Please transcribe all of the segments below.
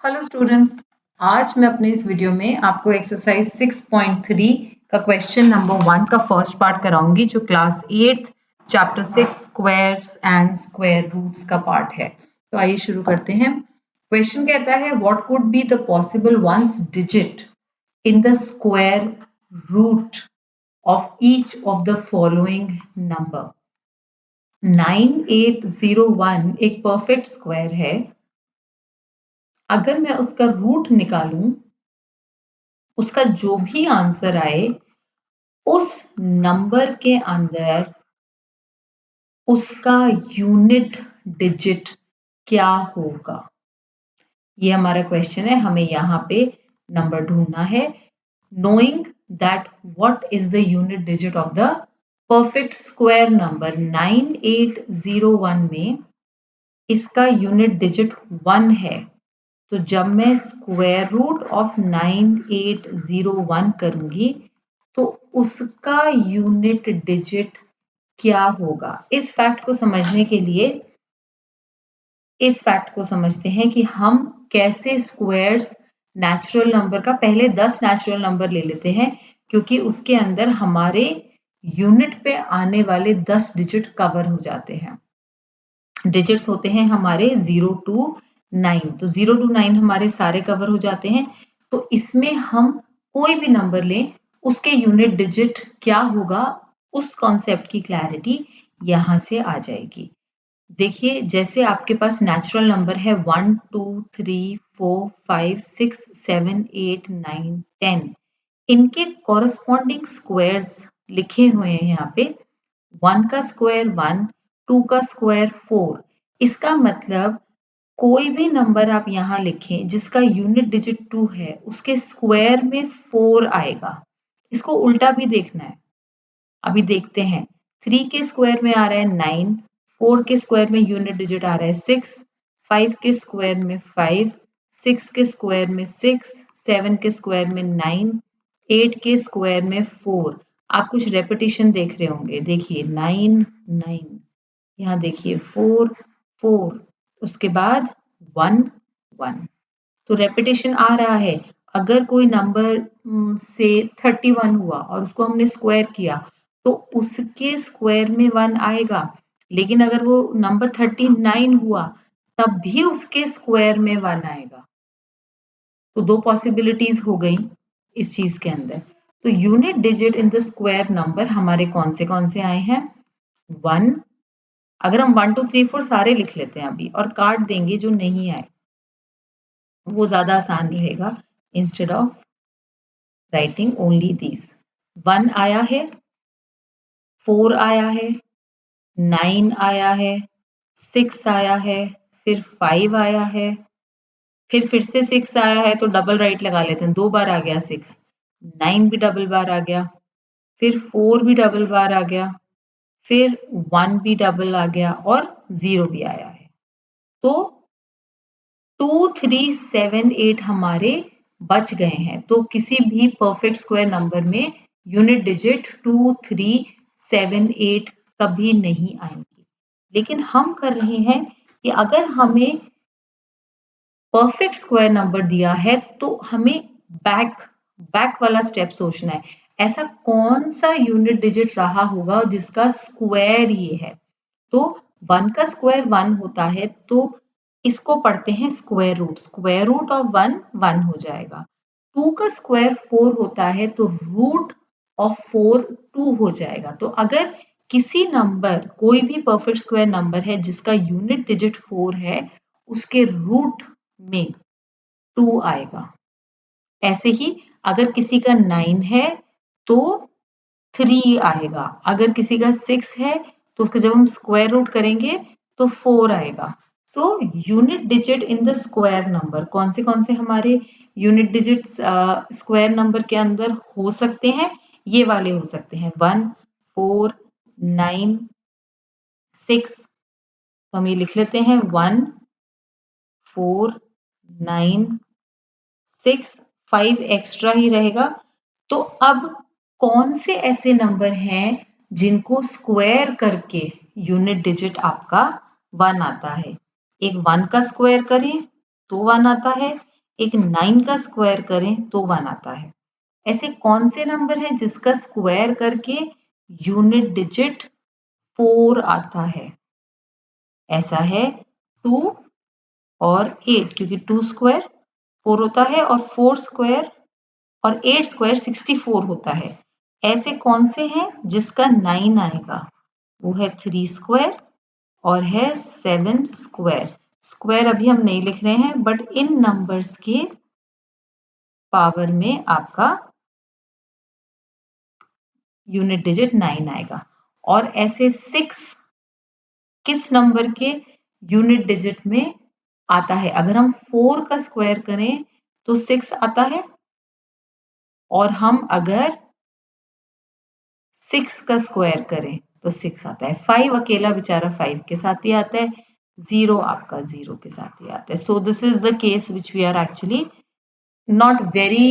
Hello students. आज मैं अपने इस वीडियो में आपको एक्सरसाइज 6.3 का क्वेश्चन नंबर 1 का फर्स्ट पार्ट कराऊंगी जो class 8 chapter 6 squares and square roots का पार्ट है। तो आइए शुरू करते हैं। क्वेश्चन कहता है what could be the possible ones digit in the square root of each of the following number. 9801 एक परफेक्ट स्क्वायर है। अगर मैं उसका रूट निकालूं, उसका जो भी आंसर आए उस नंबर के अंदर उसका यूनिट डिजिट क्या होगा, ये हमारा क्वेश्चन है। हमें यहाँ पे नंबर ढूंढना है। Knowing that what is the unit digit of the perfect square number 9801 में इसका यूनिट डिजिट 1 है। तो जब मैं स्क्वायर रूट ऑफ 9801 करूंगी तो उसका यूनिट डिजिट क्या होगा। इस फैक्ट को समझते हैं कि हम कैसे स्क्वायर्स नेचुरल नंबर का पहले 10 नेचुरल नंबर ले लेते हैं, क्योंकि उसके अंदर हमारे यूनिट पे आने वाले 10 डिजिट कवर हो जाते हैं। डिजिट्स होते हैं हमारे 0 to 9, तो 0 to 9 हमारे सारे कवर हो जाते हैं। तो इसमें हम कोई भी नंबर लें, उसके यूनिट डिजिट क्या होगा, उस कॉन्सेप्ट की क्लैरिटी यहाँ से आ जाएगी। देखिए, जैसे आपके पास नेचुरल नंबर है 1 2 3 4 5 6 7 8 9 10, इनके कॉरस्पॉन्डिंग स्क्वायर्स लिखे हुए हैं यहाँ पे। 1 का स्क्वायर 1, 2 का स्क्वायर 4। इसका मतलब कोई भी नंबर आप यहाँ लिखें जिसका यूनिट डिजिट 2 है, उसके स्क्वायर में 4 आएगा। इसको उल्टा भी देखना है, अभी देखते हैं। 3 के स्क्वायर में आ रहा है 9, 4 के स्क्वायर में यूनिट डिजिट आ रहा है 6, 5 के स्क्वायर में 5, 6 के स्क्वायर में 6, 7 के स्क्वायर में 9, 8 के स्क्वायर में 4। आप कुछ रेपिटेशन देख रहे होंगे, देखिए 9 9, यहाँ देखिए 4 4, उसके बाद 1 1। तो रेपिटेशन आ रहा है। अगर कोई नंबर से 31 हुआ और उसको हमने स्क्वायर किया तो उसके स्क्वायर में 1 आएगा, लेकिन अगर वो नंबर 39 हुआ तब भी उसके स्क्वायर में 1 आएगा। तो दो पॉसिबिलिटीज हो गई इस चीज के अंदर। तो unit digit in the square number हमारे कौन से आए हैं? 1। अगर हम 1 2 3 4 सारे लिख लेते हैं अभी और काट देंगे जो नहीं आए, वो ज्यादा आसान रहेगा instead of writing only these. 1 आया है, 4 आया है, 9 आया है, 6 आया है, फिर 5 आया है, फिर से 6 आया है। तो डबल राइट लगा लेते हैं, 2 बार आ गया 6, 9 भी डबल बार आ गया, फिर 4 भी डबल बार आ गया, फिर 1 भी डबल आ गया और 0 भी आया है। तो 2 3 7 8 हमारे बच गए हैं। तो किसी भी परफेक्ट स्क्वायर नंबर में यूनिट डिजिट 2 3 7 8 कभी नहीं आएंगी। लेकिन हम कर रहे हैं कि अगर हमें परफेक्ट स्क्वायर नंबर दिया है तो हमें बैक वाला स्टेप सोचना है। ऐसा कौन सा यूनिट डिजिट रहा होगा जिसका स्क्वायर ये है। तो 1 का स्क्वायर 1 होता है, तो इसको पढ़ते हैं square root. Square root of 1 1 हो जाएगा। 2 का स्क्वायर 4 होता है, तो रूट ऑफ 4 2 हो जाएगा। तो अगर किसी नंबर, कोई भी परफेक्ट स्क्वायर नंबर है जिसका यूनिट डिजिट 4 है, उसके रूट में 2 आएगा। ऐसे ही अगर किसी का 9 है तो 3 आएगा। अगर किसी का 6 है तो उसका जब हम स्क्वायर रूट करेंगे तो 4 आएगा। So unit digit in the square number कौन से हमारे यूनिट डिजिट्स स्क्वायर नंबर के अंदर हो सकते हैं? ये वाले हो सकते हैं 1 4 9 6। तो हम ये लिख लेते हैं 1 4 9 6, 5 एक्स्ट्रा ही रहेगा। तो अब कौन से ऐसे नंबर हैं जिनको स्क्वायर करके यूनिट डिजिट आपका 1 आता है? एक 1 का स्क्वायर करें तो 1 आता है, एक 9 का स्क्वायर करें तो 1 आता है। ऐसे कौन से नंबर है जिसका स्क्वायर करके यूनिट डिजिट 4 आता है? ऐसा है 2 और 8, क्योंकि 2 स्क्वायर 4 होता है और 4 स्क्वायर और 8 स्क्वायर 64 होता है। ऐसे कौन से हैं जिसका 9 आएगा? वो है 3 स्क्वायर और है 7 स्क्वायर। स्क्वायर अभी हम नहीं लिख रहे हैं, बट इन नंबर्स के पावर में आपका यूनिट डिजिट 9 आएगा। और ऐसे 6 किस नंबर के यूनिट डिजिट में आता है? अगर हम 4 का स्क्वायर करें तो 6 आता है, और हम अगर 6 का स्क्वायर करें तो 6 आता है। 5 अकेला बेचारा 5 के साथ ही आता है, 0 आपका 0 के साथ ही आता है। So this is the case which we are actually not very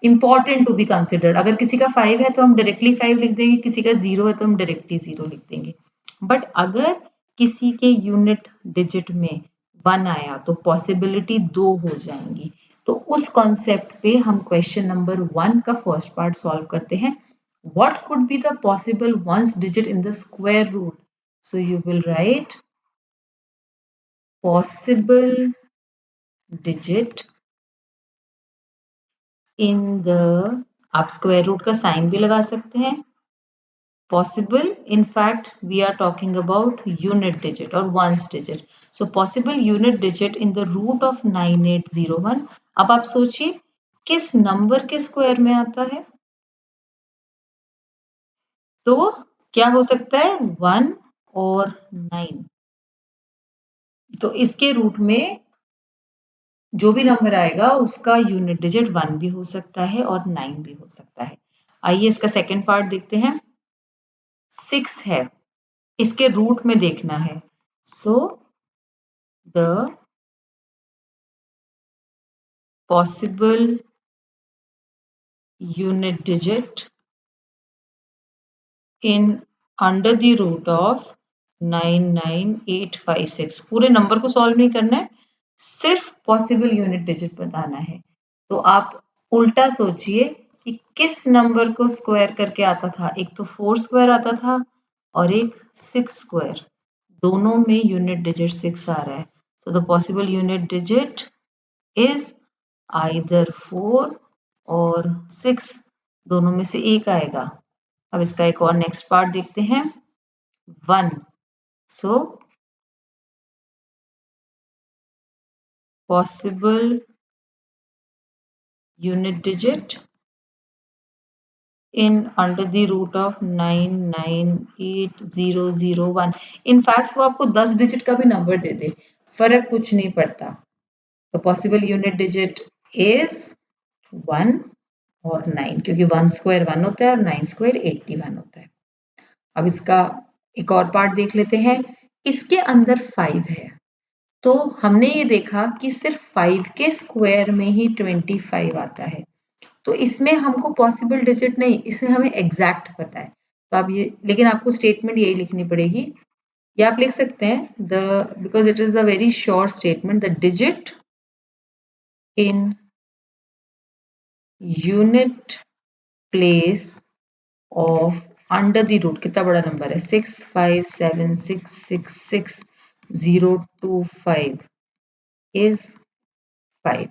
important to be considered. अगर किसी का 5 है तो हम डायरेक्टली 5 लिख देंगे, किसी का 0 है तो हम डायरेक्टली 0 लिख देंगे। बट अगर किसी के यूनिट डिजिट में 1 आया तो पॉसिबिलिटी 2 हो जाएंगी। तो उस कॉन्सेप्ट पे हम क्वेश्चन नंबर 1 का फर्स्ट पार्ट सॉल्व करते हैं। What could be the possible ones digit in the square root? So you will write possible digit in the, आप square root का साइन भी लगा सकते हैं। Possible, in fact, we are talking about unit digit or ones digit. So possible unit digit in the root of 9801. अब आप सोचिए किस नंबर के स्क्वायर में आता है? तो क्या हो सकता है? 1 और 9। तो इसके रूट में जो भी नंबर आएगा उसका यूनिट डिजिट 1 भी हो सकता है और 9 भी हो सकता है। आइए इसका सेकंड पार्ट देखते हैं। 6 है, इसके रूट में देखना है। So the possible unit digit in under the root of 99856, पूरे नंबर को सॉल्व नहीं करना है, सिर्फ पॉसिबल यूनिट डिजिट बताना है। तो आप उल्टा सोचिए कि किस नंबर को स्क्वायर करके आता था। एक तो 4 स्क्वायर आता था और एक 6 स्क्वायर, दोनों में यूनिट डिजिट 6 आ रहा है। So the possible unit digit is either 4 और 6, दोनों में से एक आएगा। अब इसका एक और नेक्स्ट पार्ट देखते हैं। 1, सो possible unit digit in under the root of 998001. In fact वो आपको 10 डिजिट का भी नंबर दे दे, फर्क कुछ नहीं पड़ता। तो पॉसिबल यूनिट डिजिट इज 1 और 9, क्योंकि 1 स्क्वायर 1 होता है और 9 स्क्वायर 81 होता है। अब इसका एक और पार्ट देख लेते हैं। इसके अंदर 5 है, तो हमने ये देखा कि सिर्फ 5 के स्क्वायर में ही 25 आता है। तो इसमें हमको पॉसिबल डिजिट नहीं, इसमें हमें एग्जैक्ट पता है। तो आप ये, लेकिन आपको स्टेटमेंट यही लिखनी पड़ेगी, या आप लिख सकते हैं the, because it is a very short statement, the digit in unit place of under the root, कितना बड़ा नंबर है, 657666025 इज 5,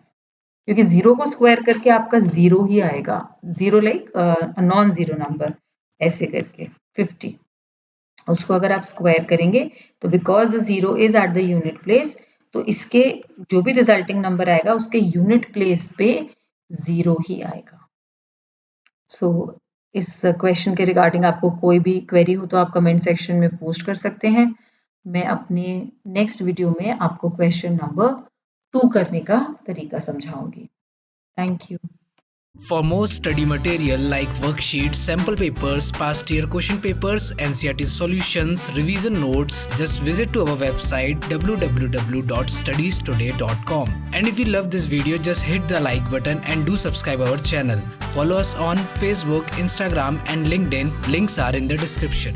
क्योंकि 0 को स्क्वायर करके आपका 0 ही आएगा। 0 लाइक नॉन जीरो नंबर ऐसे करके 50, उसको अगर आप स्क्वायर करेंगे तो because the 0 is at the unit place, तो इसके जो भी रिजल्टिंग नंबर आएगा उसके यूनिट प्लेस पे 0 ही आएगा। सो इस क्वेश्चन के रिगार्डिंग आपको कोई भी क्वेरी हो तो आप कमेंट सेक्शन में पोस्ट कर सकते हैं। मैं अपने नेक्स्ट वीडियो में आपको क्वेश्चन नंबर 2 करने का तरीका समझाऊंगी। Thank you. For more study material like worksheets, sample papers, past year question papers, NCERT solutions, revision notes, just visit to our website www.studiestoday.com. And if you love this video, just hit the like button and do subscribe our channel. Follow us on Facebook, Instagram and LinkedIn. Links are in the description.